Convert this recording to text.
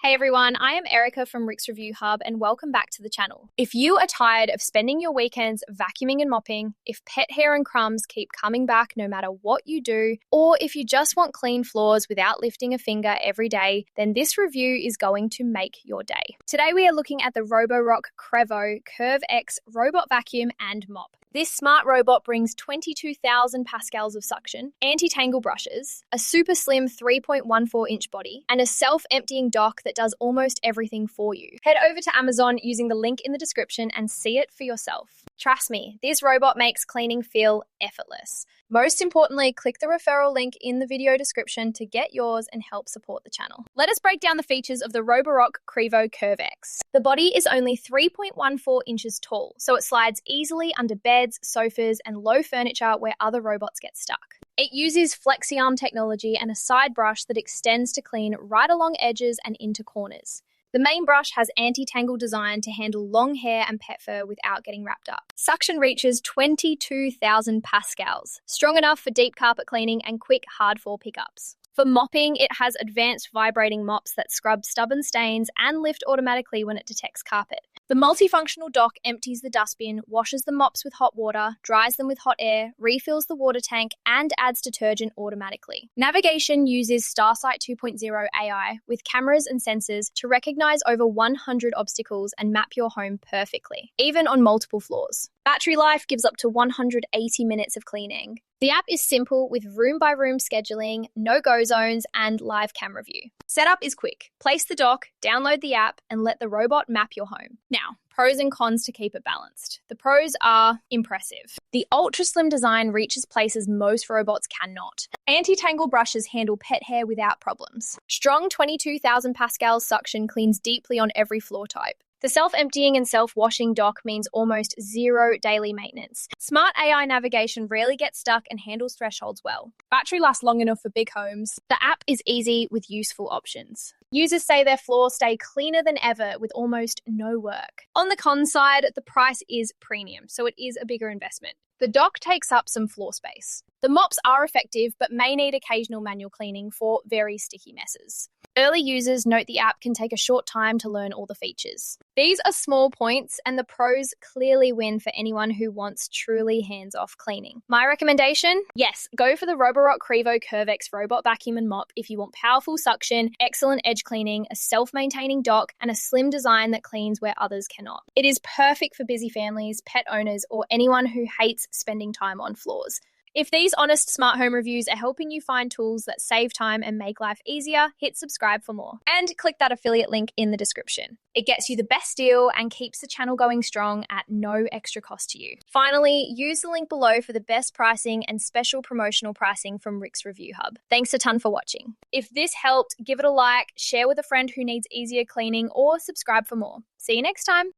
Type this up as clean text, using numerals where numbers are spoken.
Hey everyone, I am Erica from Rick's Review Hub and welcome back to the channel. If you are tired of spending your weekends vacuuming and mopping, if pet hair and crumbs keep coming back no matter what you do, or if you just want clean floors without lifting a finger every day, then this review is going to make your day. Today we are looking at the roborock Qrevo CurvX robot vacuum and mop. This smart robot brings 22,000 pascals of suction, anti-tangle brushes, a super slim 3.14-inch body, and a self-emptying dock that does almost everything for you. Head over to Amazon using the link in the description and see it for yourself. Trust me, this robot makes cleaning feel effortless. Most importantly, click the referral link in the video description to get yours and help support the channel. Let us break down the features of the roborock Qrevo CurvX. The body is only 3.14 inches tall, so it slides easily under beds, sofas, and low furniture where other robots get stuck. It uses FlexiArm technology and a side brush that extends to clean right along edges and into corners. The main brush has anti-tangle design to handle long hair and pet fur without getting wrapped up. Suction reaches 22,000 pascals, strong enough for deep carpet cleaning and quick hard-fall pickups. For mopping, it has advanced vibrating mops that scrub stubborn stains and lift automatically when it detects carpet. The multifunctional dock empties the dustbin, washes the mops with hot water, dries them with hot air, refills the water tank, and adds detergent automatically. Navigation uses StarSight 2.0 AI with cameras and sensors to recognize over 100 obstacles and map your home perfectly, even on multiple floors. Battery life gives up to 180 minutes of cleaning. The app is simple with room-by-room scheduling, no-go zones, and live camera view. Setup is quick. Place the dock, download the app, and let the robot map your home. Now, pros and cons to keep it balanced. The pros are impressive. The ultra-slim design reaches places most robots cannot. Anti-tangle brushes handle pet hair without problems. Strong 22,000 pascals suction cleans deeply on every floor type. The self-emptying and self-washing dock means almost zero daily maintenance. Smart AI navigation rarely gets stuck and handles thresholds well. Battery lasts long enough for big homes. The app is easy with useful options. Users say their floors stay cleaner than ever with almost no work. On the con side, the price is premium, so it is a bigger investment. The dock takes up some floor space. The mops are effective, but may need occasional manual cleaning for very sticky messes. Early users note the app can take a short time to learn all the features. These are small points, and the pros clearly win for anyone who wants truly hands-off cleaning. My recommendation? Yes, go for the roborock Qrevo CurvX robot vacuum and mop if you want powerful suction, excellent edge cleaning, a self-maintaining dock, and a slim design that cleans where others cannot. It is perfect for busy families, pet owners, or anyone who hates spending time on floors. If these honest smart home reviews are helping you find tools that save time and make life easier, hit subscribe for more. And click that affiliate link in the description. It gets you the best deal and keeps the channel going strong at no extra cost to you. Finally, use the link below for the best pricing and special promotional pricing from Rick's Review Hub. Thanks a ton for watching. If this helped, give it a like, share with a friend who needs easier cleaning, or subscribe for more. See you next time.